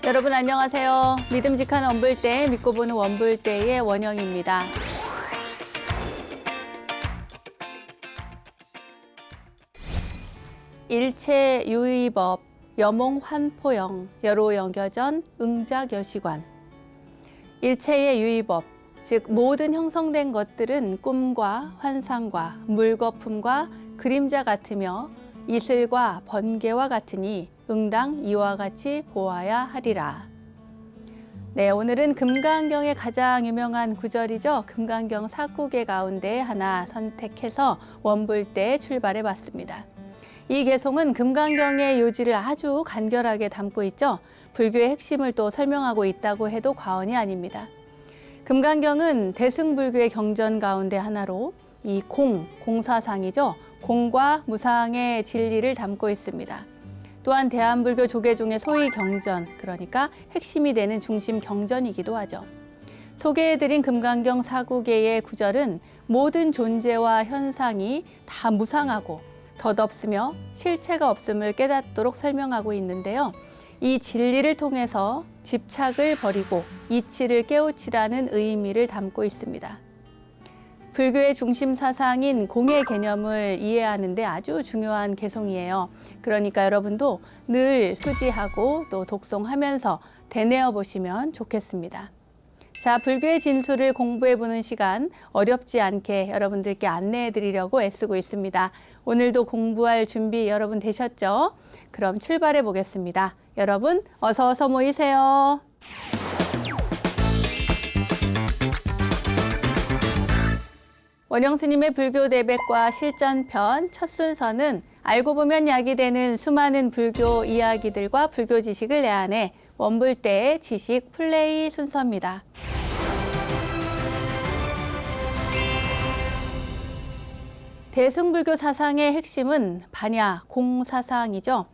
여러분 안녕하세요. 믿음직한 원불대, 믿고 보는 원불대의 원영입니다. 일체유의법, 여몽환포영, 여로영겨전, 응작여시관. 일체의 유의법, 즉 모든 형성된 것들은 꿈과 환상과 물거품과 그림자 같으며 이슬과 번개와 같으니 응당 이와 같이 보아야 하리라. 네, 오늘은 금강경의 가장 유명한 구절이죠. 금강경 4구계 가운데 하나 선택해서 원불대에 출발해 봤습니다. 이 개송은 금강경의 요지를 아주 간결하게 담고 있죠. 불교의 핵심을 또 설명하고 있다고 해도 과언이 아닙니다. 금강경은 대승불교의 경전 가운데 하나로 이 공사상이죠. 공과 무상의 진리를 담고 있습니다. 또한 대한불교 조계 중에 소위 경전, 그러니까 핵심이 되는 중심 경전이기도 하죠. 소개해드린 금강경 4구계의 구절은 모든 존재와 현상이 다 무상하고 덧없으며 실체가 없음을 깨닫도록 설명하고 있는데요. 이 진리를 통해서 집착을 버리고 이치를 깨우치라는 의미를 담고 있습니다. 불교의 중심 사상인 공의 개념을 이해하는 데 아주 중요한 개송이에요. 그러니까 여러분도 늘 수지하고 또 독송하면서 되뇌어 보시면 좋겠습니다. 자, 불교의 진수를 공부해 보는 시간 어렵지 않게 여러분들께 안내해 드리려고 애쓰고 있습니다. 오늘도 공부할 준비 여러분 되셨죠? 그럼 출발해 보겠습니다. 여러분 어서 모이세요. 원영스님의 불교 대백과 실전편 첫 순서는 알고 보면 약이 되는 수많은 불교 이야기들과 불교 지식을 내한해 원불대의 지식 플레이 순서입니다. 대승불교 사상의 핵심은 반야, 공사상이죠.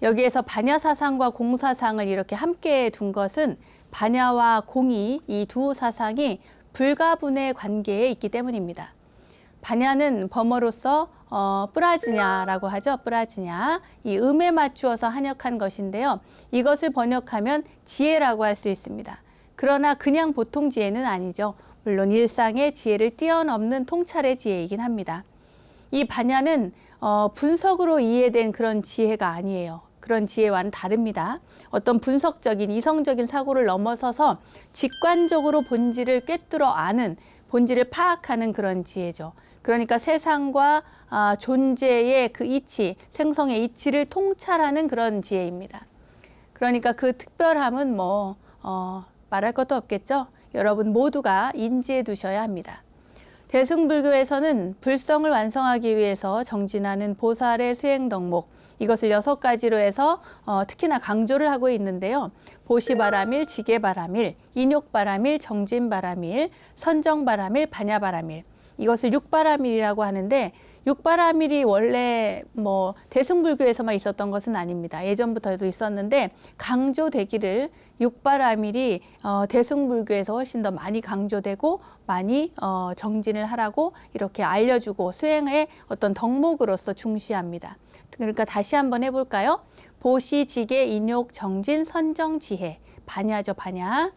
여기에서 반야 사상과 공사상을 이렇게 함께 둔 것은 반야와 공이 이 두 사상이 불가분의 관계에 있기 때문입니다. 반야는 범어로서 뿌라지냐라고 하죠. 뿌라지냐. 이 음에 맞추어서 한역한 것인데요. 이것을 번역하면 지혜라고 할 수 있습니다. 그러나 그냥 보통 지혜는 아니죠. 물론 일상의 지혜를 뛰어넘는 통찰의 지혜이긴 합니다. 이 반야는 분석으로 이해된 그런 지혜가 아니에요. 그런 지혜와는 다릅니다. 어떤 분석적인 이성적인 사고를 넘어서서 직관적으로 본질을 꿰뚫어 아는, 본질을 파악하는 그런 지혜죠. 그러니까 세상과 존재의 그 이치, 생성의 이치를 통찰하는 그런 지혜입니다. 그러니까 그 특별함은 말할 것도 없겠죠. 여러분 모두가 인지해 두셔야 합니다. 대승불교에서는 불성을 완성하기 위해서 정진하는 보살의 수행 덕목, 이것을 6가지로 해서 특히나 강조를 하고 있는데요. 보시바라밀, 지게바라밀, 인욕바라밀, 정진바라밀, 선정바라밀, 반야바라밀, 이것을 육바라밀이라고 하는데 육바라밀이 원래 대승불교에서만 있었던 것은 아닙니다. 예전부터도 있었는데 강조되기를 육바라밀이 대승불교에서 훨씬 더 많이 강조되고 많이 정진을 하라고 이렇게 알려주고 수행의 어떤 덕목으로서 중시합니다. 그러니까 다시 한번 해볼까요? 보시, 지게, 인욕, 정진, 선정, 지혜. 반야죠, 반야.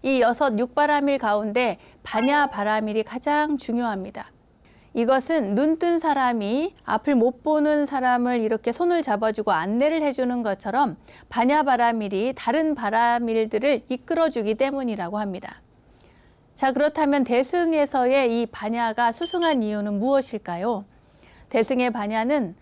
이 6바라밀 가운데 반야바라밀이 가장 중요합니다. 이것은 눈뜬 사람이 앞을 못 보는 사람을 이렇게 손을 잡아주고 안내를 해주는 것처럼 반야바라밀이 다른 바라밀들을 이끌어주기 때문이라고 합니다. 자, 그렇다면 대승에서의 이 반야가 수승한 이유는 무엇일까요? 대승의 반야는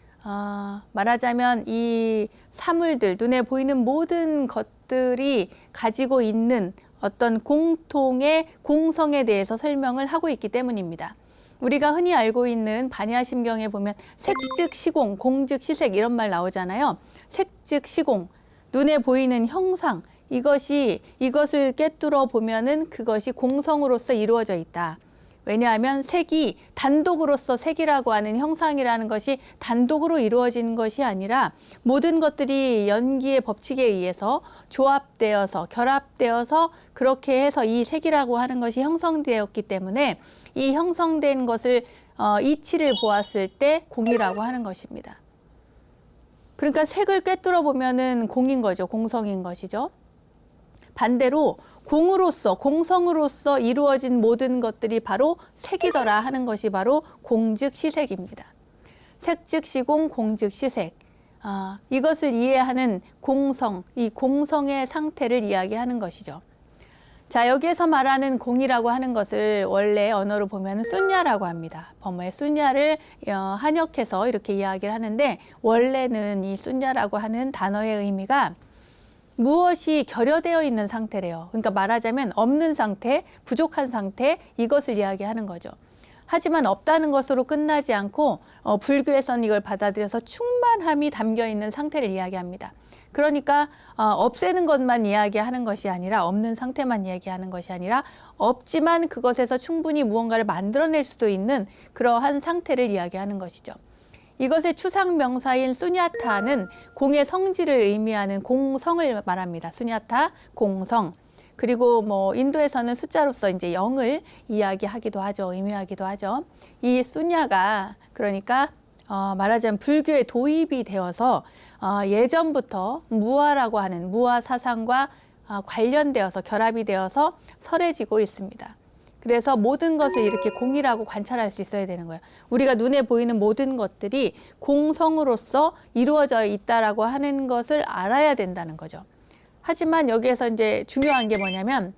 말하자면 이 사물들, 눈에 보이는 모든 것들이 가지고 있는 어떤 공통의 공성에 대해서 설명을 하고 있기 때문입니다. 우리가 흔히 알고 있는 반야심경에 보면 색즉 시공, 공즉 시색 이런 말 나오잖아요. 색즉 시공, 눈에 보이는 형상, 이것을 꿰뚫어 보면은 그것이 공성으로서 이루어져 있다. 왜냐하면 색이 단독으로서 색이라고 하는 형상이라는 것이 단독으로 이루어지는 것이 아니라 모든 것들이 연기의 법칙에 의해서 조합되어서 결합되어서 그렇게 해서 이 색이라고 하는 것이 형성되었기 때문에 이 형성된 것을 이치를 보았을 때 공이라고 하는 것입니다. 그러니까 색을 꿰뚫어 보면은 공인 거죠. 공성인 것이죠. 반대로 공으로서, 공성으로서 이루어진 모든 것들이 바로 색이더라 하는 것이 바로 공즉시색입니다. 색즉시공, 공즉시색. 이것을 이해하는 공성, 이 공성의 상태를 이야기하는 것이죠. 자, 여기에서 말하는 공이라고 하는 것을 원래 언어로 보면 순야라고 합니다. 범어의 순야를 한역해서 이렇게 이야기를 하는데, 원래는 이 순야라고 하는 단어의 의미가 무엇이 결여되어 있는 상태래요. 그러니까 말하자면 없는 상태, 부족한 상태, 이것을 이야기하는 거죠. 하지만 없다는 것으로 끝나지 않고 불교에서는 이걸 받아들여서 충만함이 담겨 있는 상태를 이야기합니다. 그러니까 없애는 것만 이야기하는 것이 아니라, 없는 상태만 이야기하는 것이 아니라, 없지만 그것에서 충분히 무언가를 만들어낼 수도 있는 그러한 상태를 이야기하는 것이죠. 이것의 추상 명사인 수냐타는 공의 성질을 의미하는 공성을 말합니다. 수냐타, 공성. 그리고 뭐 인도에서는 숫자로서 이제 0을 이야기하기도 하죠. 의미하기도 하죠. 이 수냐가 그러니까 말하자면 불교에 도입이 되어서 예전부터 무아라고 하는 무아 사상과 관련되어서 결합이 되어서 설해지고 있습니다. 그래서 모든 것을 이렇게 공이라고 관찰할 수 있어야 되는 거예요. 우리가 눈에 보이는 모든 것들이 공성으로서 이루어져 있다라고 하는 것을 알아야 된다는 거죠. 하지만 여기에서 이제 중요한 게 뭐냐면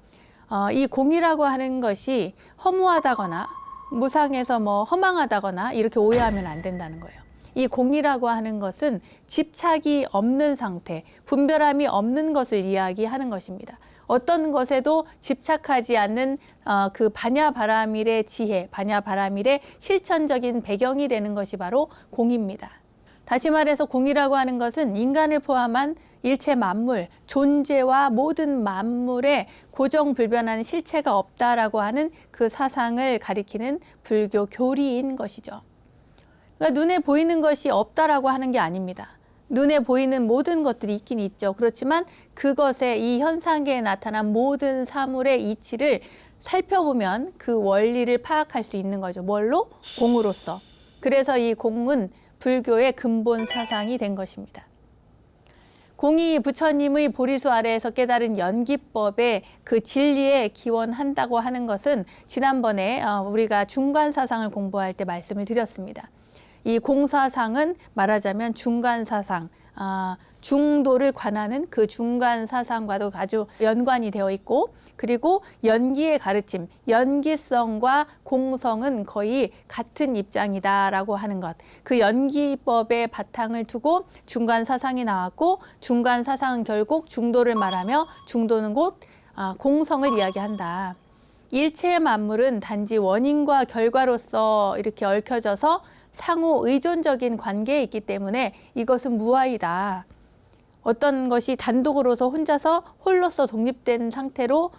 이 공이라고 하는 것이 허무하다거나 무상해서 뭐 허망하다거나 이렇게 오해하면 안 된다는 거예요. 이 공이라고 하는 것은 집착이 없는 상태, 분별함이 없는 것을 이야기하는 것입니다. 어떤 것에도 집착하지 않는 그 반야바라밀의 지혜, 반야바라밀의 실천적인 배경이 되는 것이 바로 공입니다. 다시 말해서 공이라고 하는 것은 인간을 포함한 일체 만물, 존재와 모든 만물에 고정불변하는 실체가 없다라고 하는 그 사상을 가리키는 불교 교리인 것이죠. 그러니까 눈에 보이는 것이 없다라고 하는 게 아닙니다. 눈에 보이는 모든 것들이 있긴 있죠. 그렇지만 그것의 이 현상계에 나타난 모든 사물의 이치를 살펴보면 그 원리를 파악할 수 있는 거죠. 뭘로? 공으로서. 그래서 이 공은 불교의 근본 사상이 된 것입니다. 공이 부처님의 보리수 아래에서 깨달은 연기법의 그 진리에 기원한다고 하는 것은 지난번에 우리가 중간 사상을 공부할 때 말씀을 드렸습니다. 이 공사상은 말하자면 중간 사상, 중도를 관하는 그 중간 사상과도 아주 연관이 되어 있고, 그리고 연기의 가르침, 연기성과 공성은 거의 같은 입장이다라고 하는 것. 그 연기법의 바탕을 두고 중간 사상이 나왔고, 중간 사상은 결국 중도를 말하며, 중도는 곧 공성을 이야기한다. 일체의 만물은 단지 원인과 결과로서 이렇게 얽혀져서 상호 의존적인 관계에 있기 때문에 이것은 무아이다. 어떤 것이 단독으로서 혼자서 홀로서 독립된 상태로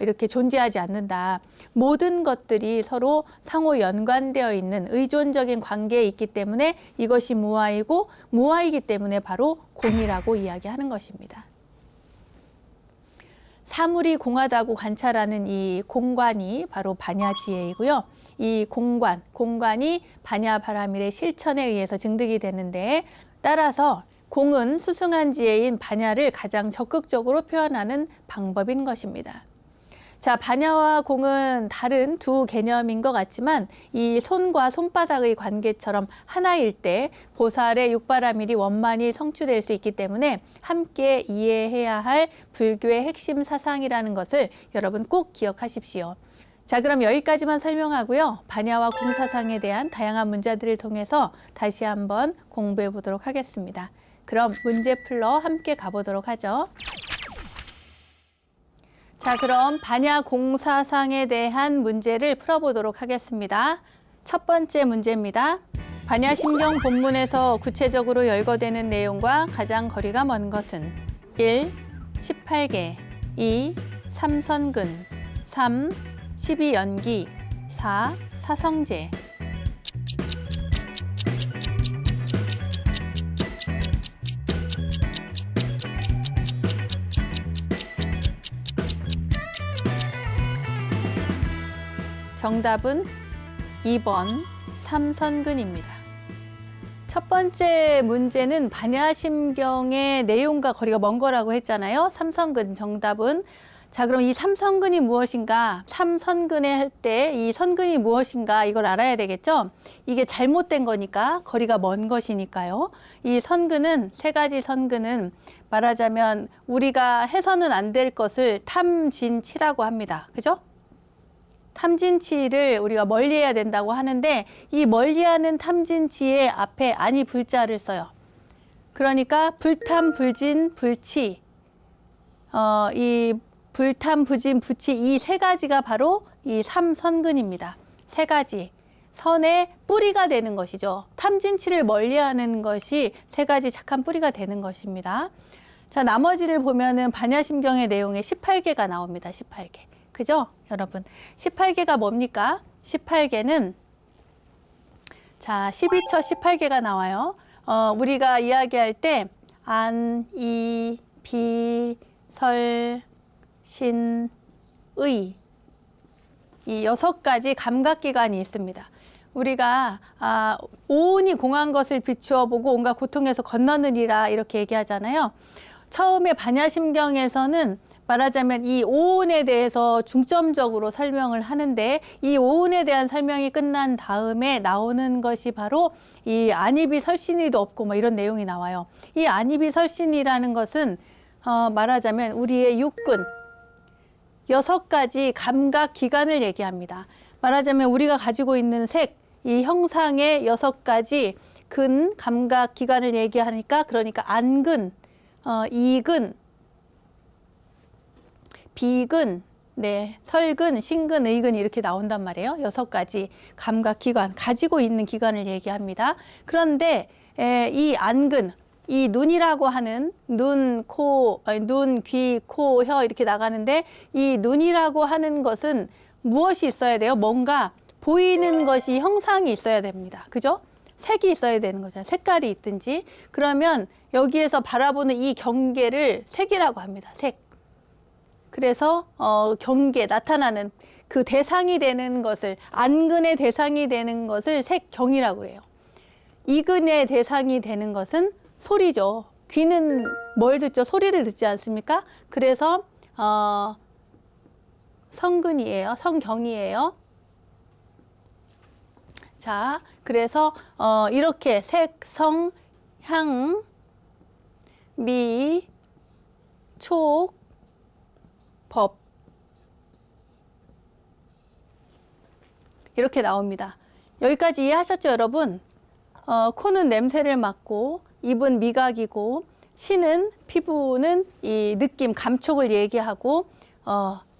이렇게 존재하지 않는다. 모든 것들이 서로 상호 연관되어 있는 의존적인 관계에 있기 때문에 이것이 무아이고, 무아이기 때문에 바로 공이라고 이야기하는 것입니다. 사물이 공하다고 관찰하는 이 공관이 바로 반야지혜이고요. 이 공관이 반야바라밀의 실천에 의해서 증득이 되는데, 따라서 공은 수승한 지혜인 반야를 가장 적극적으로 표현하는 방법인 것입니다. 자, 반야와 공은 다른 두 개념인 것 같지만 이 손과 손바닥의 관계처럼 하나일 때 보살의 육바라밀이 원만히 성취될 수 있기 때문에 함께 이해해야 할 불교의 핵심 사상이라는 것을 여러분 꼭 기억하십시오. 자, 그럼 여기까지만 설명하고요. 반야와 공사상에 대한 다양한 문제들을 통해서 다시 한번 공부해 보도록 하겠습니다. 그럼 문제 풀러 함께 가보도록 하죠. 자, 그럼 반야 공사상에 대한 문제를 풀어보도록 하겠습니다. 첫 번째 문제입니다. 반야심경 본문에서 구체적으로 열거되는 내용과 가장 거리가 먼 것은 1. 18개 2. 삼선근 3. 12연기 4. 사성제. 정답은 2번 삼선근입니다. 첫 번째 문제는 반야심경의 내용과 거리가 먼 거라고 했잖아요. 삼선근 정답은. 자, 그럼 이 삼선근이 무엇인가? 삼선근에 할 때 이 선근이 무엇인가? 이걸 알아야 되겠죠? 이게 잘못된 거니까 거리가 먼 것이니까요. 이 선근은 세 가지 선근은 말하자면 우리가 해서는 안 될 것을 탐진치라고 합니다. 그죠? 탐진치를 우리가 멀리해야 된다고 하는데 이 멀리하는 탐진치의 앞에 아니 불자를 써요. 그러니까 불탐, 불진, 불치. 이 불탐, 부진, 부치 이 세 가지가 바로 이 삼선근입니다. 세 가지. 선의 뿌리가 되는 것이죠. 탐진치를 멀리하는 것이 세 가지 착한 뿌리가 되는 것입니다. 자, 나머지를 보면은 반야심경의 내용에 18개가 나옵니다. 18개. 그죠? 여러분. 18개가 뭡니까? 18개는 자, 12처 18개가 나와요. 우리가 이야기할 때 안, 이, 비, 설, 신, 의 이 6가지 감각기관이 있습니다. 우리가 오온이 공한 것을 비추어 보고 온갖 고통에서 건너느니라 이렇게 얘기하잖아요. 처음에 반야심경에서는 말하자면 이 오온에 대해서 중점적으로 설명을 하는데 이 오온에 대한 설명이 끝난 다음에 나오는 것이 바로 이 안이비설신이도 없고 뭐 이런 내용이 나와요. 이 안이비설신이라는 것은 말하자면 우리의 육근 6가지 감각 기관을 얘기합니다. 말하자면 우리가 가지고 있는 색, 이 형상의 6가지 근 감각 기관을 얘기하니까 그러니까 안근, 이근, 비근, 네, 설근, 신근, 의근 이렇게 나온단 말이에요. 6가지 감각 기관, 가지고 있는 기관을 얘기합니다. 그런데 이 안근, 이 눈이라고 하는 눈, 귀, 코, 혀 이렇게 나가는데 이 눈이라고 하는 것은 무엇이 있어야 돼요? 뭔가 보이는 것이 형상이 있어야 됩니다. 그죠? 색이 있어야 되는 거잖아요. 색깔이 있든지. 그러면 여기에서 바라보는 이 경계를 색이라고 합니다. 색. 그래서 경계, 나타나는 그 대상이 되는 것을 안근의 대상이 되는 것을 색경이라고 그래요. 이근의 대상이 되는 것은 소리죠. 귀는 뭘 듣죠? 소리를 듣지 않습니까? 그래서 성근이에요. 성경이에요. 자, 그래서 이렇게 색, 성, 향, 미, 촉, 법 이렇게 나옵니다. 여기까지 이해하셨죠, 여러분? 코는 냄새를 맡고 입은 미각이고 신은 피부는 이 느낌, 감촉을 얘기하고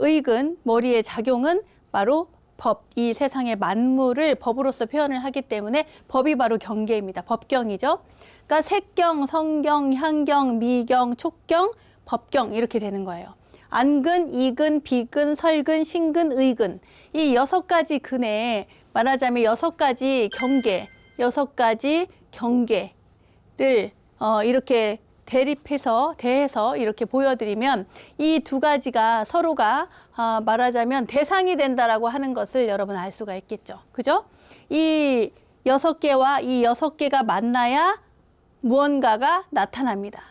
의근, 머리의 작용은 바로 법, 이 세상의 만물을 법으로서 표현을 하기 때문에 법이 바로 경계입니다. 법경이죠. 그러니까 색경, 성경, 향경, 미경, 촉경, 법경 이렇게 되는 거예요. 안근, 이근, 비근, 설근, 신근, 의근 이 6가지 근에 말하자면 6가지 경계, 6가지 경계를 이렇게 대해서 이렇게 보여드리면 이 2가지가 서로가 말하자면 대상이 된다라고 하는 것을 여러분 알 수가 있겠죠. 그죠? 이 6개와 이 6개가 만나야 무언가가 나타납니다.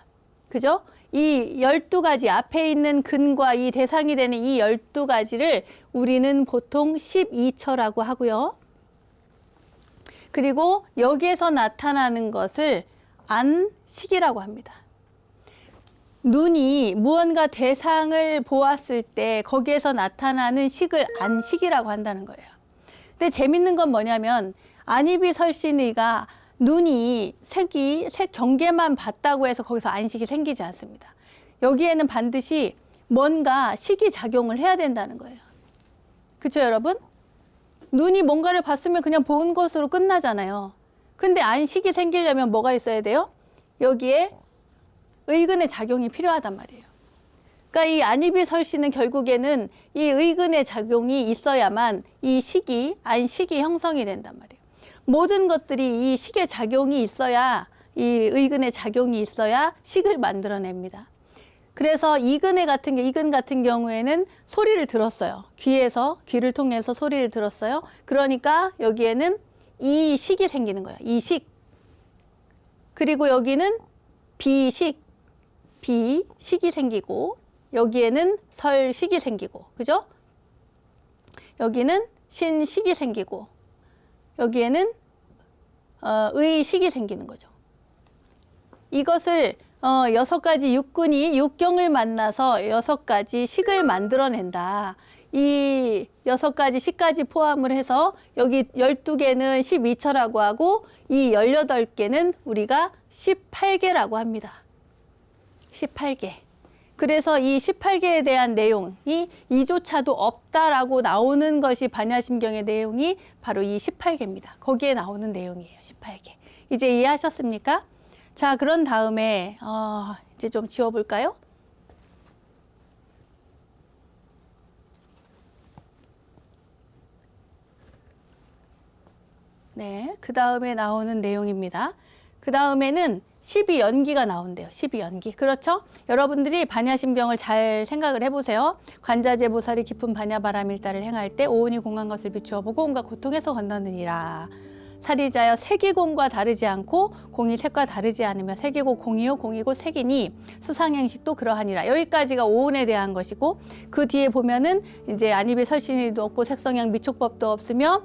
그죠? 이 12가지 앞에 있는 근과 이 대상이 되는 이 12가지를 우리는 보통 12처라고 하고요. 그리고 여기에서 나타나는 것을 안식이라고 합니다. 눈이 무언가 대상을 보았을 때 거기에서 나타나는 식을 안식이라고 한다는 거예요. 근데 재밌는 건 뭐냐면 안이비설신의가 눈이 색 경계만 봤다고 해서 거기서 안식이 생기지 않습니다. 여기에는 반드시 뭔가 식이 작용을 해야 된다는 거예요. 그렇죠, 여러분? 눈이 뭔가를 봤으면 그냥 본 것으로 끝나잖아요. 근데 안식이 생기려면 뭐가 있어야 돼요? 여기에 의근의 작용이 필요하단 말이에요. 그러니까 이 안이비설신은 결국에는 이 의근의 작용이 있어야만 이 식이, 안식이 형성이 된단 말이에요. 모든 것들이 이 식의 작용이 있어야, 이 의근의 작용이 있어야 식을 만들어냅니다. 그래서 이근 같은 경우에는 소리를 들었어요. 귀를 통해서 소리를 들었어요. 그러니까 여기에는 이 식이 생기는 거예요. 이 식. 그리고 여기는 비식이 생기고 여기에는 설식이 생기고 그죠? 여기는 신식이 생기고 여기에는 의식이 생기는 거죠. 이것을 6가지 육군이 육경을 만나서 6가지 식을 만들어낸다. 이 6가지 식까지 포함을 해서 여기 12개는 12처라고 하고 이 18개는 우리가 18개라고 합니다. 18개. 그래서 이 18개에 대한 내용이 이조차도 없다라고 나오는 것이 반야심경의 내용이 바로 이 18개입니다. 거기에 나오는 내용이에요. 18개. 이제 이해하셨습니까? 자, 그런 다음에 이제 좀 지워볼까요? 네, 그 다음에 나오는 내용입니다. 그 다음에는 12연기가 나온대요. 12연기. 그렇죠? 여러분들이 반야심경을 잘 생각을 해보세요. 관자재보살이 깊은 반야바라밀다를 행할 때 오온이 공한 것을 비추어 보고 온갖 고통에서 건너느니라. 사리자여 색이공과 다르지 않고 공이 색과 다르지 않으며 색이고 공이요 공이고 색이니 수상행식도 그러하니라. 여기까지가 오온에 대한 것이고 그 뒤에 보면은 이제 안입에 설신이도 없고 색성향 미촉법도 없으며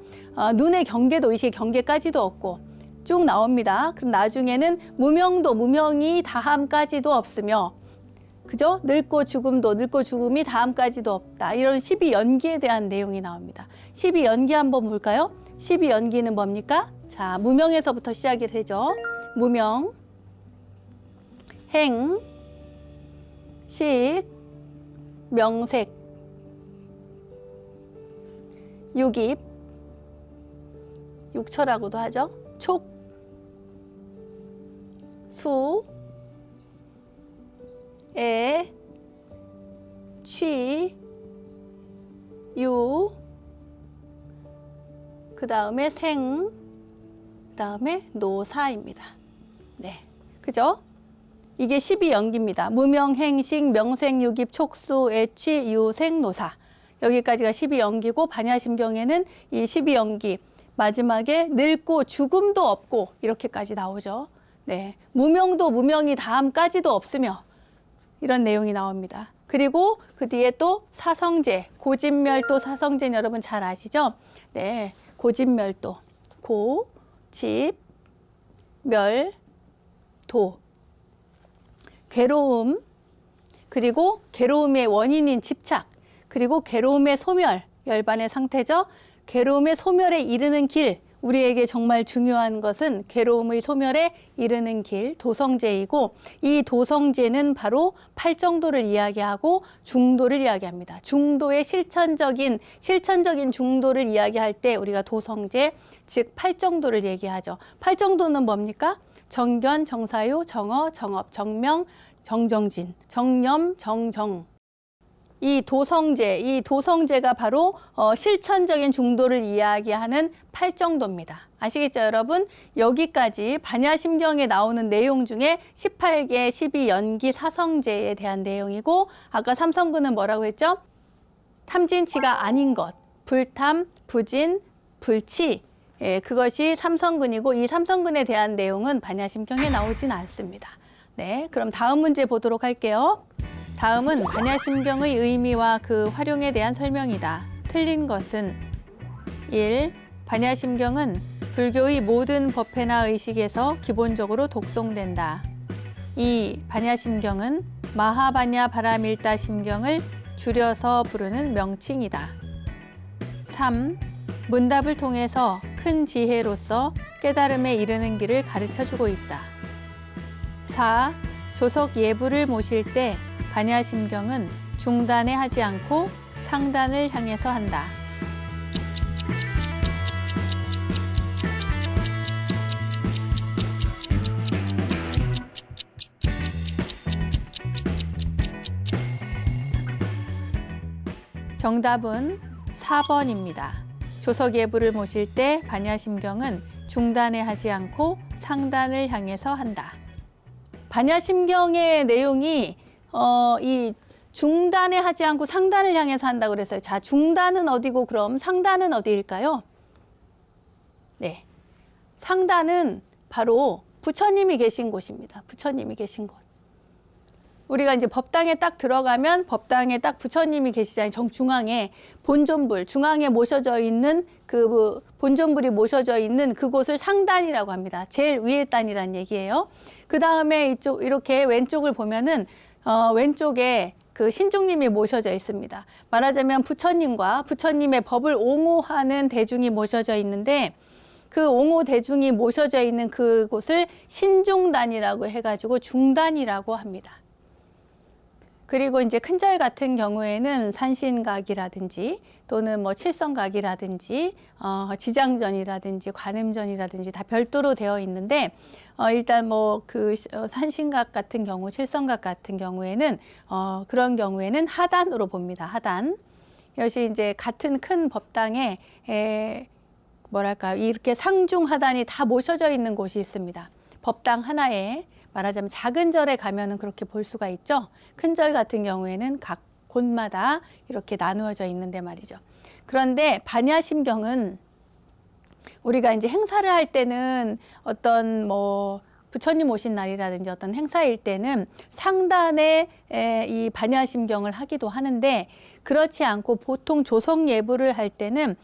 눈의 경계도 의식의 경계까지도 없고 쭉 나옵니다. 그럼 나중에는 무명도 무명이 다함까지도 없으며 그죠? 늙고 죽음도 늙고 죽음이 다함까지도 없다. 이런 12연기에 대한 내용이 나옵니다. 12연기 한번 볼까요? 12연기는 뭡니까? 자, 무명에서부터 시작이 되죠. 무명, 행, 식, 명색, 육입, 육처라고도 하죠. 촉, 수, 애, 취, 유, 그 다음에 생, 그 다음에 노사입니다. 네, 그죠? 이게 12연기입니다. 무명행식, 명생육입, 촉수, 애취, 유, 생, 노사. 여기까지가 12연기고 반야심경에는 이 12연기 마지막에 늙고 죽음도 없고 이렇게까지 나오죠. 네, 무명도 무명이 다함까지도 없으며 이런 내용이 나옵니다. 그리고 그 뒤에 또 사성제, 고집멸도 사성제는 여러분 잘 아시죠? 네, 고집멸도, 고, 집, 멸, 도. 괴로움, 그리고 괴로움의 원인인 집착, 그리고 괴로움의 소멸, 열반의 상태죠. 괴로움의 소멸에 이르는 길, 우리에게 정말 중요한 것은 괴로움의 소멸에 이르는 길, 도성제이고 이 도성제는 바로 팔정도를 이야기하고 중도를 이야기합니다. 중도의 실천적인 중도를 이야기할 때 우리가 도성제, 즉 팔정도를 얘기하죠. 팔정도는 뭡니까? 정견, 정사유, 정어, 정업, 정명, 정정진, 정념, 정정. 이 도성제가 바로 실천적인 중도를 이야기하는 팔정도입니다. 아시겠죠, 여러분? 여기까지 반야심경에 나오는 내용 중에 18개 12연기 사성제에 대한 내용이고 아까 삼성근은 뭐라고 했죠? 탐진치가 아닌 것, 불탐, 부진, 불치. 예, 그것이 삼성근이고 이 삼성근에 대한 내용은 반야심경에 나오진 않습니다. 네, 그럼 다음 문제 보도록 할게요. 다음은 반야심경의 의미와 그 활용에 대한 설명이다. 틀린 것은 1. 반야심경은 불교의 모든 법회나 의식에서 기본적으로 독송된다. 2. 반야심경은 마하반야 바라밀다 심경을 줄여서 부르는 명칭이다. 3. 문답을 통해서 큰 지혜로서 깨달음에 이르는 길을 가르쳐주고 있다. 4. 조석 예부를 모실 때 반야심경은 중단에 하지 않고 상단을 향해서 한다. 정답은 4번입니다. 조석 예부를 모실 때 반야심경은 중단에 하지 않고 상단을 향해서 한다. 반야심경의 내용이 이 중단에 하지 않고 상단을 향해서 한다고 그랬어요. 자, 중단은 어디고 그럼 상단은 어디일까요? 네, 상단은 바로 부처님이 계신 곳입니다. 부처님이 계신 곳. 우리가 이제 법당에 딱 들어가면 법당에 딱 부처님이 계시잖아요. 정중앙에 본존불, 중앙에 모셔져 있는 그 본존불이 모셔져 있는 그곳을 상단이라고 합니다. 제일 위의 단이란 얘기예요. 그 다음에 이쪽 이렇게 왼쪽을 보면은 왼쪽에 그 신중님이 모셔져 있습니다. 말하자면 부처님과 부처님의 법을 옹호하는 대중이 모셔져 있는데 그 옹호 대중이 모셔져 있는 그곳을 신중단이라고 해가지고 중단이라고 합니다. 그리고 이제 큰절 같은 경우에는 산신각이라든지 또는 뭐 칠성각이라든지 지장전이라든지 관음전이라든지 다 별도로 되어 있는데 일단 뭐 그 산신각 같은 경우, 칠성각 같은 경우에는 그런 경우에는 하단으로 봅니다. 하단. 이것이 이제 같은 큰 법당에 뭐랄까요, 이렇게 상중 하단이 다 모셔져 있는 곳이 있습니다. 법당 하나에. 말하자면 작은 절에 가면은 그렇게 볼 수가 있죠. 큰 절 같은 경우에는 각 곳마다 이렇게 나누어져 있는데 말이죠. 그런데 반야심경은 우리가 이제 행사를 할 때는 어떤 뭐 부처님 오신 날이라든지 어떤 행사일 때는 상단에 이 반야심경을 하기도 하는데 그렇지 않고 보통 조성 예불을 할 때는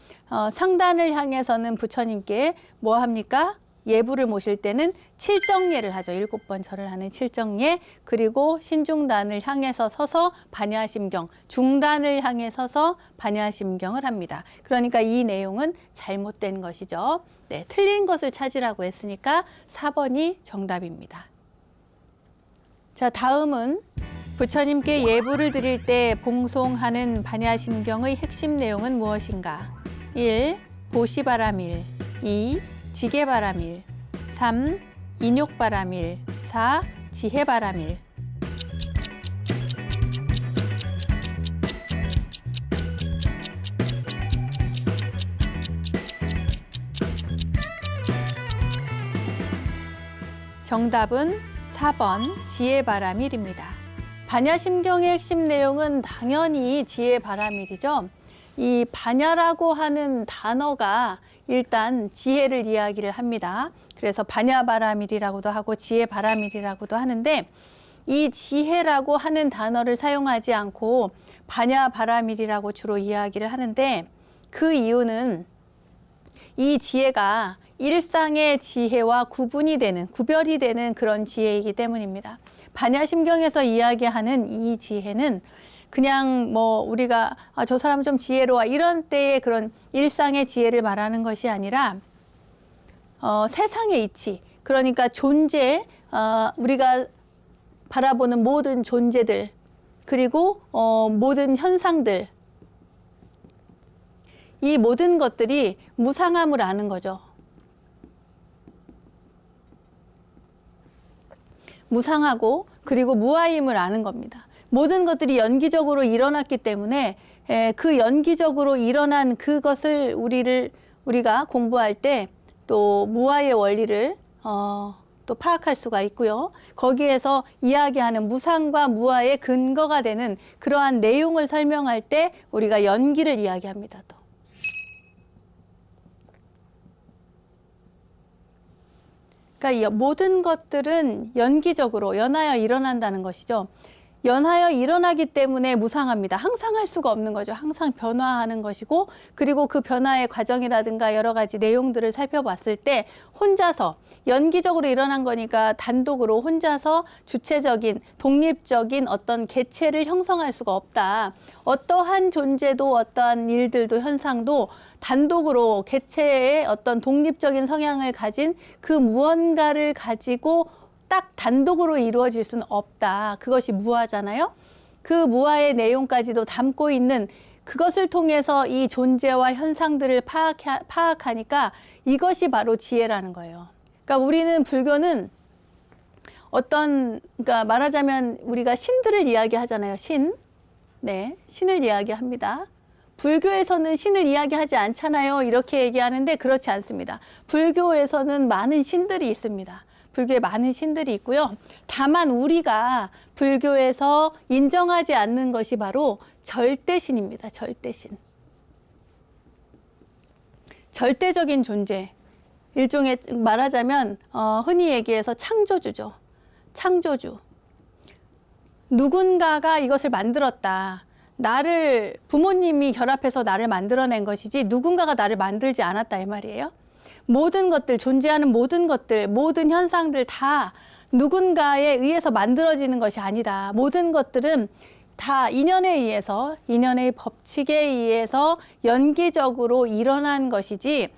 상단을 향해서는 부처님께 뭐 합니까? 예불을 모실 때는 칠정예를 하죠. 7번 절을 하는 칠정예. 그리고 신중단을 향해서 서서 반야심경, 중단을 향해 서서 반야심경을 합니다. 그러니까 이 내용은 잘못된 것이죠. 네, 틀린 것을 찾으라고 했으니까 4번이 정답입니다. 자, 다음은 부처님께 예불을 드릴 때 봉송하는 반야심경의 핵심 내용은 무엇인가? 1. 보시바라밀 2. 지게바라밀 3. 인욕바라밀 4. 지혜바라밀 정답은 4번 지혜바라밀입니다. 반야심경의 핵심 내용은 당연히 지혜바라밀이죠. 이 반야라고 하는 단어가 일단 지혜를 이야기를 합니다. 그래서 반야바라밀이라고도 하고 지혜바라밀이라고도 하는데 이 지혜라고 하는 단어를 사용하지 않고 반야바라밀이라고 주로 이야기를 하는데 그 이유는 이 지혜가 일상의 지혜와 구별이 되는 그런 지혜이기 때문입니다. 반야심경에서 이야기하는 이 지혜는 그냥 뭐 우리가 저 사람은 좀 지혜로워 이런 때의 그런 일상의 지혜를 말하는 것이 아니라 세상의 이치, 그러니까 존재, 우리가 바라보는 모든 존재들 그리고 모든 현상들, 이 모든 것들이 무상함을 아는 거죠. 무상하고 그리고 무아임을 아는 겁니다. 모든 것들이 연기적으로 일어났기 때문에 그 연기적으로 일어난 그것을 우리가 공부할 때 또 무아의 원리를 또 파악할 수가 있고요. 거기에서 이야기하는 무상과 무아의 근거가 되는 그러한 내용을 설명할 때 우리가 연기를 이야기합니다. 또. 그러니까 모든 것들은 연기적으로 연하여 일어난다는 것이죠. 연하여 일어나기 때문에 무상합니다. 항상 할 수가 없는 거죠. 항상 변화하는 것이고 그리고 그 변화의 과정이라든가 여러 가지 내용들을 살펴봤을 때 혼자서 연기적으로 일어난 거니까 단독으로 혼자서 주체적인 독립적인 어떤 개체를 형성할 수가 없다. 어떠한 존재도 어떠한 일들도 현상도 단독으로 개체의 어떤 독립적인 성향을 가진 그 무언가를 가지고 딱 단독으로 이루어질 수는 없다. 그것이 무아잖아요. 그 무아의 내용까지도 담고 있는 그것을 통해서 이 존재와 현상들을 파악하니까 이것이 바로 지혜라는 거예요. 그러니까 우리는 불교는 그러니까 말하자면 우리가 신들을 이야기하잖아요. 네, 신을 이야기합니다. 불교에서는 신을 이야기하지 않잖아요. 이렇게 얘기하는데 그렇지 않습니다. 불교에서는 많은 신들이 있습니다. 불교에 많은 신들이 있고요. 다만 우리가 불교에서 인정하지 않는 것이 바로 절대신입니다. 절대신. 절대적인 존재. 일종의 말하자면 흔히 얘기해서 창조주죠. 창조주. 누군가가 이것을 만들었다. 나를 부모님이 결합해서 나를 만들어낸 것이지 누군가가 나를 만들지 않았다 이 말이에요. 모든 것들, 존재하는 모든 것들, 모든 현상들 다 누군가에 의해서 만들어지는 것이 아니다. 모든 것들은 다 인연에 의해서, 인연의 법칙에 의해서 연기적으로 일어난 것이지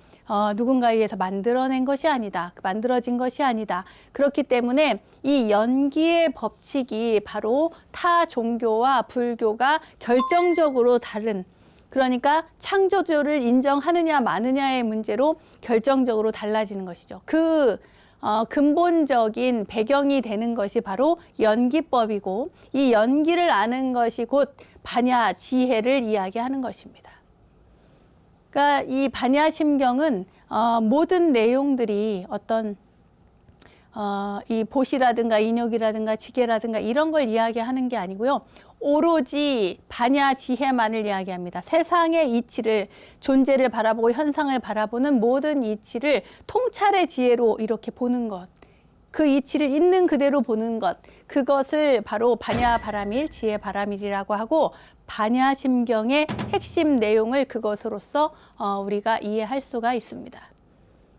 누군가에 의해서 만들어낸 것이 아니다. 만들어진 것이 아니다. 그렇기 때문에 이 연기의 법칙이 바로 타 종교와 불교가 결정적으로 다른, 그러니까 창조주를 인정하느냐 마느냐의 문제로 결정적으로 달라지는 것이죠. 그 근본적인 배경이 되는 것이 바로 연기법이고, 이 연기를 아는 것이 곧 반야 지혜를 이야기하는 것입니다. 그러니까 이 반야심경은 모든 내용들이 어떤 이 보시라든가 인욕이라든가 지계라든가 이런 걸 이야기하는 게 아니고요. 오로지 반야 지혜만을 이야기합니다. 세상의 이치를, 존재를 바라보고 현상을 바라보는 모든 이치를 통찰의 지혜로 이렇게 보는 것. 그 이치를 있는 그대로 보는 것. 그것을 바로 반야 바라밀, 지혜 바라밀이라고 하고, 반야심경의 핵심 내용을 그것으로서 우리가 이해할 수가 있습니다.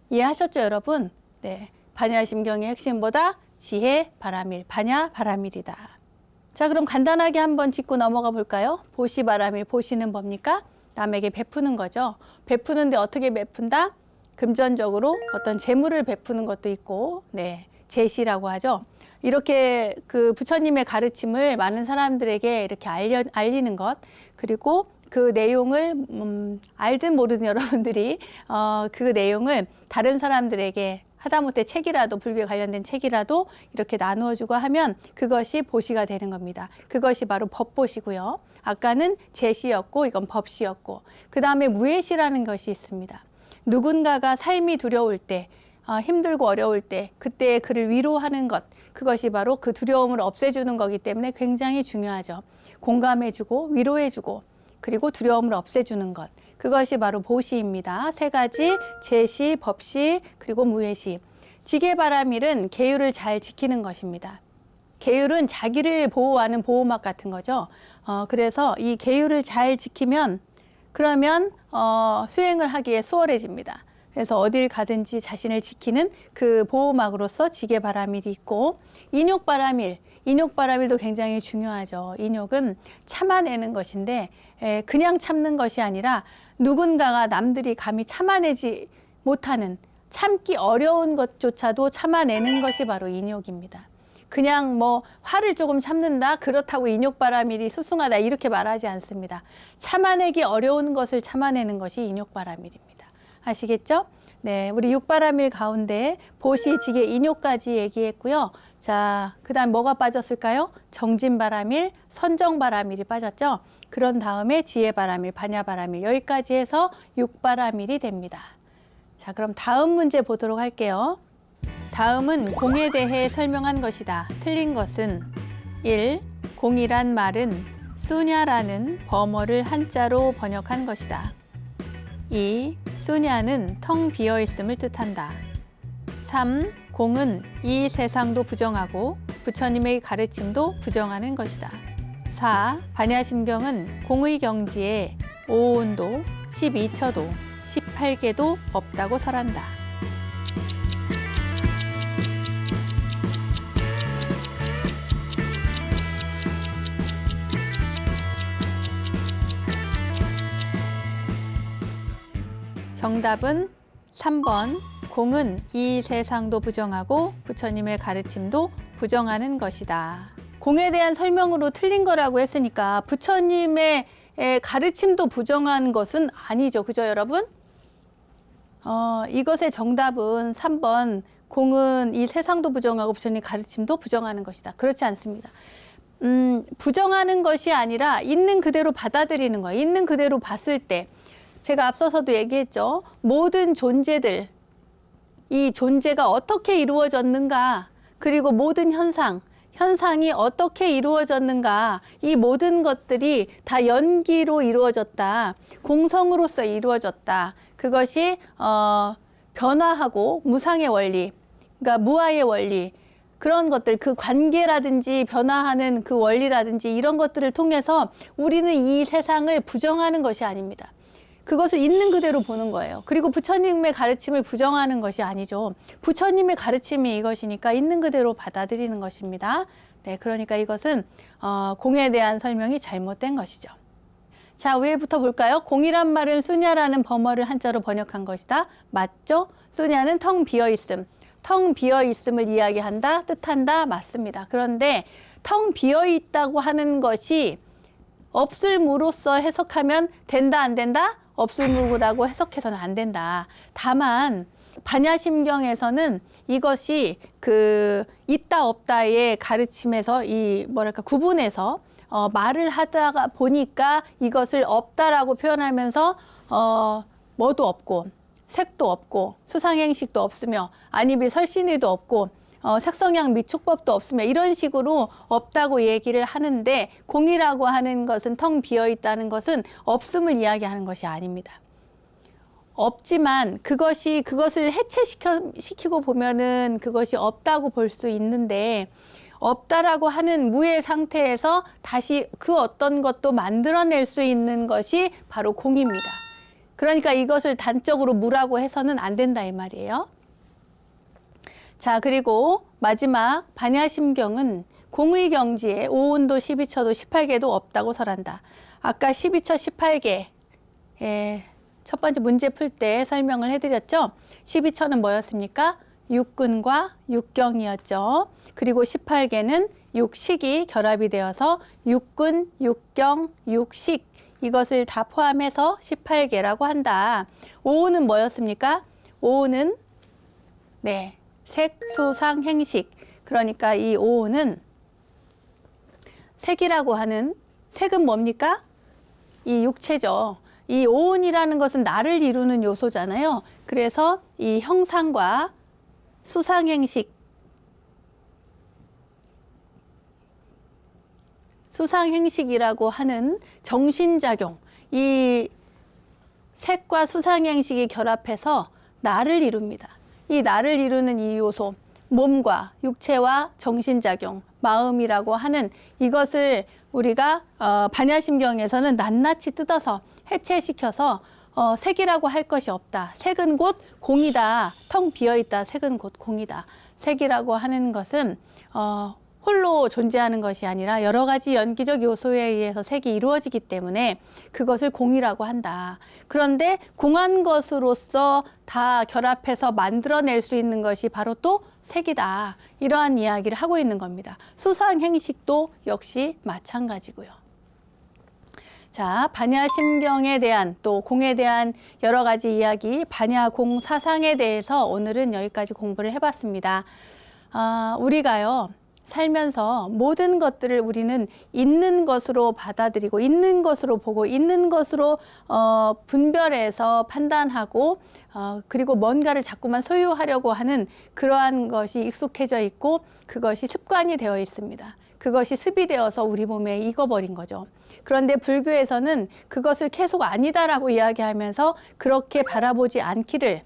이해하셨죠, 여러분? 네. 반야심경의 핵심보다 지혜 바라밀, 반야 바라밀이다. 자, 그럼 간단하게 한번 짚고 넘어가 볼까요? 보시 바라밀, 보시는 뭡니까? 남에게 베푸는 거죠. 베푸는데 어떻게 베푼다? 금전적으로 어떤 재물을 베푸는 것도 있고, 네, 제시라고 하죠. 이렇게 그 부처님의 가르침을 많은 사람들에게 이렇게 알리는 것, 그리고 그 내용을 알든 모르든 여러분들이 그 내용을 다른 사람들에게 하다못해 책이라도, 불교에 관련된 책이라도 이렇게 나누어주고 하면 그것이 보시가 되는 겁니다. 그것이 바로 법보시고요. 아까는 제시였고 이건 법시였고, 그 다음에 무예시라는 것이 있습니다. 누군가가 삶이 두려울 때, 힘들고 어려울 때 그때 그를 위로하는 것, 그것이 바로 그 두려움을 없애주는 거기 때문에 굉장히 중요하죠. 공감해주고 위로해주고 그리고 두려움을 없애주는 것, 그것이 바로 보시입니다. 세 가지, 제시, 법시, 그리고 무예시. 지계바라밀은 계율을 잘 지키는 것입니다. 계율은 자기를 보호하는 보호막 같은 거죠. 그래서 이 계율을 잘 지키면 그러면 수행을 하기에 수월해집니다. 그래서 어딜 가든지 자신을 지키는 그 보호막으로서 지계바라밀이 있고, 인욕바라밀, 인욕바라밀도 굉장히 중요하죠. 인욕은 참아내는 것인데 그냥 참는 것이 아니라 누군가가 남들이 감히 참아내지 못하는, 참기 어려운 것조차도 참아내는 것이 바로 인욕입니다. 그냥 뭐 화를 조금 참는다, 그렇다고 인욕바라밀이 수승하다 이렇게 말하지 않습니다. 참아내기 어려운 것을 참아내는 것이 인욕바라밀입니다. 아시겠죠? 네, 우리 육바라밀 가운데 보시, 지계, 인욕까지 얘기했고요. 자, 그 다음 뭐가 빠졌을까요? 정진바라밀, 선정바라밀이 빠졌죠? 그런 다음에 지혜바라밀, 반야바라밀, 여기까지 해서 육바라밀이 됩니다. 자, 그럼 다음 문제 보도록 할게요. 다음은 공에 대해 설명한 것이다. 틀린 것은 1. 공이란 말은 수냐라는 범어를 한자로 번역한 것이다. 2. 수냐는 텅 비어 있음을 뜻한다. 3. 공은 이 세상도 부정하고 부처님의 가르침도 부정하는 것이다. 4. 반야심경은 공의 경지에 5온도, 12처도, 18개도 없다고 설한다. 정답은 3번. 공은 이 세상도 부정하고 부처님의 가르침도 부정하는 것이다. 공에 대한 설명으로 틀린 거라고 했으니까 부처님의 가르침도 부정한 것은 아니죠. 그죠, 여러분? 이것의 정답은 3번. 공은 이 세상도 부정하고 부처님의 가르침도 부정하는 것이다. 그렇지 않습니다. 부정하는 것이 아니라 있는 그대로 받아들이는 거예요. 있는 그대로 봤을 때. 제가 앞서서도 얘기했죠. 모든 존재들, 이 존재가 어떻게 이루어졌는가, 그리고 모든 현상이 어떻게 이루어졌는가, 이 모든 것들이 다 연기로 이루어졌다. 공성으로서 이루어졌다. 그것이 변화하고 무상의 원리, 그러니까 무아의 원리, 그런 것들, 그 관계라든지 변화하는 그 원리라든지 이런 것들을 통해서 우리는 이 세상을 부정하는 것이 아닙니다. 그것을 있는 그대로 보는 거예요. 그리고 부처님의 가르침을 부정하는 것이 아니죠. 부처님의 가르침이 이것이니까 있는 그대로 받아들이는 것입니다. 네, 그러니까 이것은 공에 대한 설명이 잘못된 것이죠. 자, 위에부터 볼까요? 공이란 말은 수냐라는 범어를 한자로 번역한 것이다. 맞죠? 수냐는 텅 비어 있음. 텅 비어 있음을 이야기한다, 뜻한다, 맞습니다. 그런데 텅 비어 있다고 하는 것이 없을 무로서 해석하면 된다, 안 된다? 없을 무라고 해석해서는 안 된다. 다만 반야심경에서는 이것이 그 있다 없다의 가르침에서 이 뭐랄까 구분해서 말을 하다가 보니까 이것을 없다라고 표현하면서 뭐도 없고 색도 없고 수상행식도 없으며 안입이 설신의도 없고 색성양 미축법도 없으며 이런 식으로 없다고 얘기를 하는데 공이라고 하는 것은 텅 비어 있다는 것은 없음을 이야기하는 것이 아닙니다. 없지만 그것을 해체시키고 보면은 그것이 없다고 볼 수 있는데 없다라고 하는 무의 상태에서 다시 그 어떤 것도 만들어낼 수 있는 것이 바로 공입니다. 그러니까 이것을 단적으로 무라고 해서는 안 된다 이 말이에요. 자, 그리고 마지막 반야심경은 공의 경지에 오온도, 12처도, 18개도 없다고 설한다. 아까 12처, 18개 첫 번째 문제 풀 때 설명을 해드렸죠. 12처는 뭐였습니까? 육근과 육경이었죠. 그리고 18개는 육식이 결합이 되어서 육근, 육경, 육식 이것을 다 포함해서 18개라고 한다. 오온은 뭐였습니까? 오온은 색, 수, 상, 행식. 그러니까 이 오온은 색이라고 하는 색은 뭡니까? 이 육체죠. 이 오온이라는 것은 나를 이루는 요소잖아요. 그래서 이 형상과 수상행식, 수상행식이라고 하는 정신작용, 이 색과 수상행식이 결합해서 나를 이룹니다. 이 나를 이루는 이 요소, 몸과 육체와 정신작용, 마음이라고 하는 이것을 우리가 반야심경에서는 낱낱이 뜯어서 해체시켜서 색이라고 할 것이 없다. 색은 곧 공이다. 텅 비어있다. 색은 곧 공이다. 색이라고 하는 것은 홀로 존재하는 것이 아니라 여러 가지 연기적 요소에 의해서 색이 이루어지기 때문에 그것을 공이라고 한다. 그런데 공한 것으로서 다 결합해서 만들어낼 수 있는 것이 바로 또 색이다. 이러한 이야기를 하고 있는 겁니다. 수상행식도 역시 마찬가지고요. 자, 반야심경에 대한 또 공에 대한 여러 가지 이야기, 반야공 사상에 대해서 오늘은 여기까지 공부를 해봤습니다. 우리가요, 살면서 모든 것들을 우리는 있는 것으로 받아들이고 있는 것으로 보고 있는 것으로 분별해서 판단하고 그리고 뭔가를 자꾸만 소유하려고 하는 그러한 것이 익숙해져 있고 그것이 습관이 되어 있습니다. 그것이 습이 되어서 우리 몸에 익어버린 거죠. 그런데 불교에서는 그것을 계속 아니다라고 이야기하면서 그렇게 바라보지 않기를,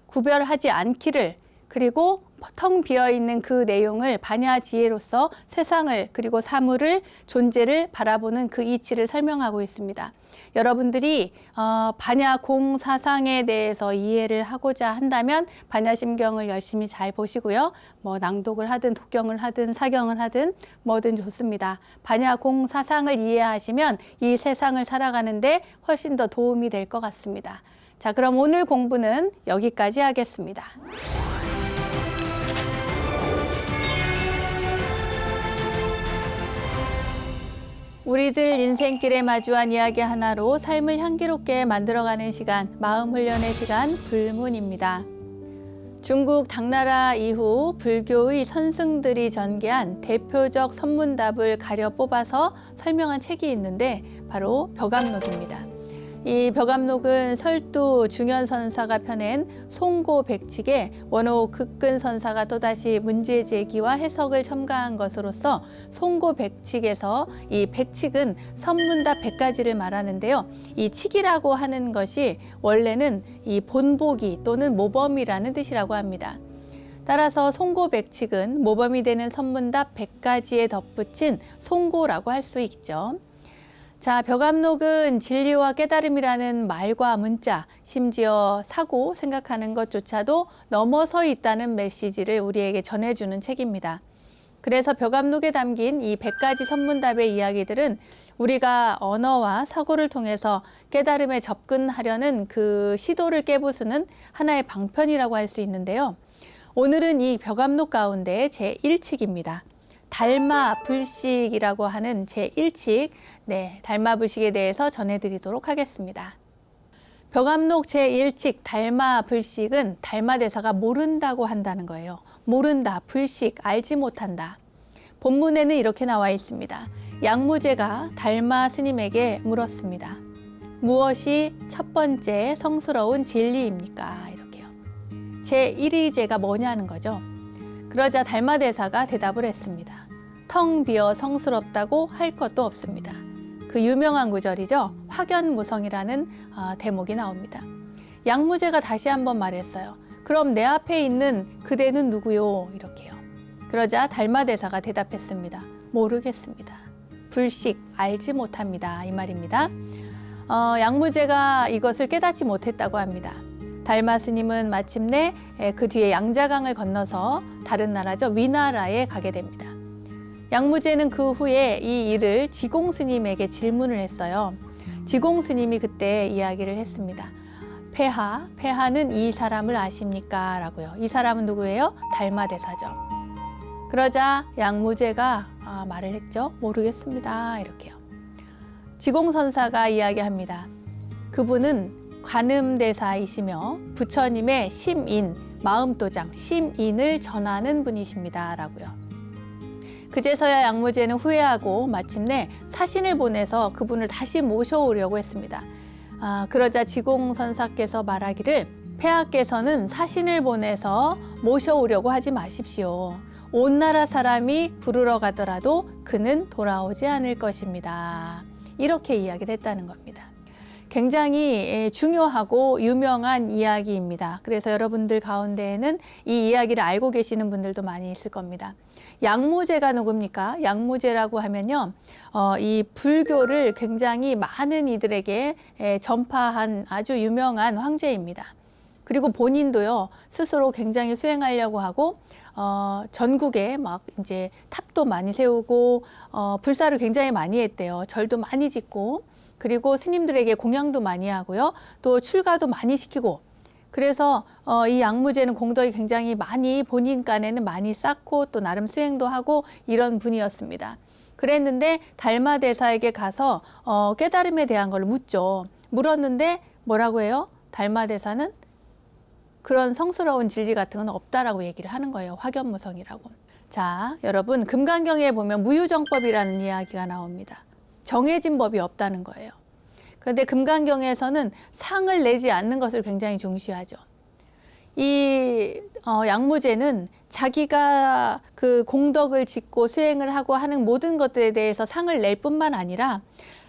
구별하지 않기를, 그리고 텅 비어있는 그 내용을 반야지혜로서 세상을 그리고 사물을, 존재를 바라보는 그 이치를 설명하고 있습니다. 여러분들이 반야공 사상에 대해서 이해를 하고자 한다면 반야심경을 열심히 잘 보시고요. 뭐 낭독을 하든 독경을 하든 사경을 하든 뭐든 좋습니다. 반야공 사상을 이해하시면 이 세상을 살아가는데 훨씬 더 도움이 될 것 같습니다. 자, 그럼 오늘 공부는 여기까지 하겠습니다. 우리들 인생길에 마주한 이야기 하나로 삶을 향기롭게 만들어가는 시간, 마음 훈련의 시간, 불문입니다. 중국 당나라 이후 불교의 선승들이 전개한 대표적 선문답을 가려 뽑아서 설명한 책이 있는데 바로 벽암록입니다. 이 벽암록은 설두 중현선사가 펴낸 송고백칙에 원호 극근선사가 또다시 문제 제기와 해석을 첨가한 것으로서 송고백칙에서 이 백칙은 선문답 100가지를 말하는데요. 이 칙이라고 하는 것이 원래는 이 본보기 또는 모범이라는 뜻이라고 합니다. 따라서 송고백칙은 모범이 되는 선문답 100가지에 덧붙인 송고라고 할 수 있죠. 자, 벽암록은 진리와 깨달음이라는 말과 문자, 심지어 사고, 생각하는 것조차도 넘어서 있다는 메시지를 우리에게 전해주는 책입니다. 그래서 벽암록에 담긴 이 100가지 선문답의 이야기들은 우리가 언어와 사고를 통해서 깨달음에 접근하려는 그 시도를 깨부수는 하나의 방편이라고 할 수 있는데요. 오늘은 이 벽암록 가운데 제1칙입니다. 달마불식이라고 하는 제1칙, 달마불식에 대해서 전해드리도록 하겠습니다. 벽암록 제1칙 달마불식은 달마대사가 모른다고 한다는 거예요. 모른다, 불식, 알지 못한다. 본문에는 이렇게 나와 있습니다. 양무제가 달마 스님에게 물었습니다. 무엇이 첫 번째 성스러운 진리입니까? 이렇게요. 제1의제가 뭐냐는 거죠. 그러자 달마대사가 대답을 했습니다. 텅 비어 성스럽다고 할 것도 없습니다. 그 유명한 구절이죠. 확연무성이라는 대목이 나옵니다. 양무제가 다시 한번 말했어요. 그럼 내 앞에 있는 그대는 누구요? 이렇게요. 그러자 달마대사가 대답했습니다. 모르겠습니다. 불식, 알지 못합니다. 이 말입니다. 양무제가 이것을 깨닫지 못했다고 합니다. 달마 스님은 마침내 그 뒤에 양자강을 건너서 다른 나라죠. 위나라에 가게 됩니다. 양무제는 그 후에 이 일을 지공 스님에게 질문을 했어요. 지공 스님이 그때 이야기를 했습니다. 폐하는 이 사람을 아십니까? 라고요. 이 사람은 누구예요? 달마대사죠. 그러자 양무제가 말을 했죠. 모르겠습니다. 이렇게요. 지공선사가 이야기합니다. 그분은 관음대사이시며 부처님의 심인, 마음도장, 심인을 전하는 분이십니다. 라고요. 그제서야 양무제는 후회하고 마침내 사신을 보내서 그분을 다시 모셔오려고 했습니다. 그러자 지공선사께서 말하기를 폐하께서는 사신을 보내서 모셔오려고 하지 마십시오. 온 나라 사람이 부르러 가더라도 그는 돌아오지 않을 것입니다. 이렇게 이야기를 했다는 겁니다. 굉장히 중요하고 유명한 이야기입니다. 그래서 여러분들 가운데에는 이 이야기를 알고 계시는 분들도 많이 있을 겁니다. 양무제가 누굽니까? 양무제라고 하면요, 이 불교를 굉장히 많은 이들에게 전파한 아주 유명한 황제입니다. 그리고 본인도요, 스스로 굉장히 수행하려고 하고, 전국에 막 이제 탑도 많이 세우고, 불사를 굉장히 많이 했대요. 절도 많이 짓고, 그리고 스님들에게 공양도 많이 하고요. 또 출가도 많이 시키고. 그래서 이 양무제는 공덕이 굉장히 많이 본인 간에는 많이 쌓고 또 나름 수행도 하고 이런 분이었습니다. 그랬는데 달마대사에게 가서 깨달음에 대한 걸 묻죠. 물었는데 뭐라고 해요? 달마대사는 그런 성스러운 진리 같은 건 없다라고 얘기를 하는 거예요. 확연무성이라고. 자, 여러분 금강경에 보면 무유정법이라는 이야기가 나옵니다. 정해진 법이 없다는 거예요. 그런데 금강경에서는 상을 내지 않는 것을 굉장히 중시하죠. 이 양무제는 자기가 그 공덕을 짓고 수행을 하고 하는 모든 것들에 대해서 상을 낼 뿐만 아니라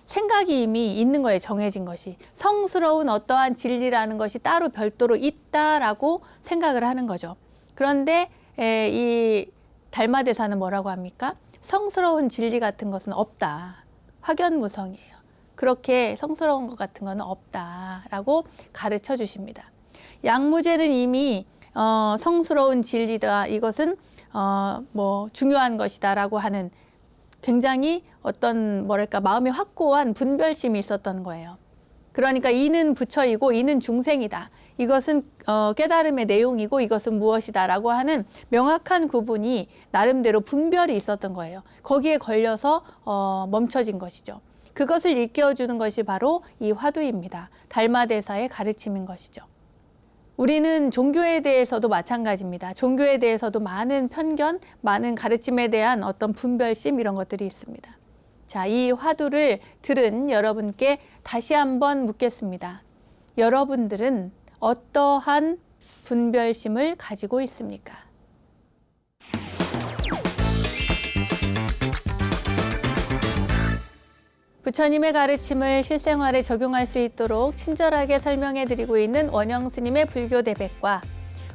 생각이 이미 있는 거예요. 정해진 것이. 성스러운 어떠한 진리라는 것이 따로 별도로 있다라고 생각을 하는 거죠. 그런데 이 달마대사는 뭐라고 합니까? 성스러운 진리 같은 것은 없다. 확연무성이에요. 그렇게 성스러운 것 같은 건 없다라고 가르쳐 주십니다. 양무제는 이미 성스러운 진리다. 이것은 중요한 것이다라고 하는 굉장히 어떤 마음이 확고한 분별심이 있었던 거예요. 그러니까 이는 부처이고 이는 중생이다. 이것은 깨달음의 내용이고 이것은 무엇이다라고 하는 명확한 구분이 나름대로 분별이 있었던 거예요. 거기에 걸려서 멈춰진 것이죠. 그것을 일깨워주는 것이 바로 이 화두입니다. 달마대사의 가르침인 것이죠. 우리는 종교에 대해서도 마찬가지입니다. 종교에 대해서도 많은 편견, 많은 가르침에 대한 어떤 분별심 이런 것들이 있습니다. 자, 이 화두를 들은 여러분께 다시 한번 묻겠습니다. 여러분들은 어떠한 분별심을 가지고 있습니까? 부처님의 가르침을 실생활에 적용할 수 있도록 친절하게 설명해 드리고 있는 원영 스님의 불교 대백과,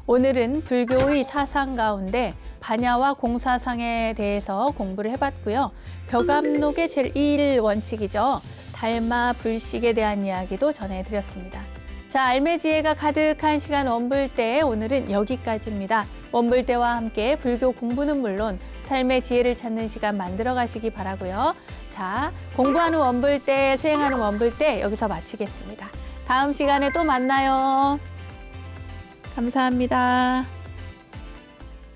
오늘은 불교의 사상 가운데 반야와 공사상에 대해서 공부를 해봤고요. 벽암록의 제1 원칙이죠. 달마 불식에 대한 이야기도 전해드렸습니다. 자, 알매지혜가 가득한 시간 원불대, 오늘은 여기까지입니다. 원불대와 함께 불교 공부는 물론 삶의 지혜를 찾는 시간 만들어 가시기 바라고요. 자, 공부하는 원불대, 수행하는 원불대 여기서 마치겠습니다. 다음 시간에 또 만나요. 감사합니다.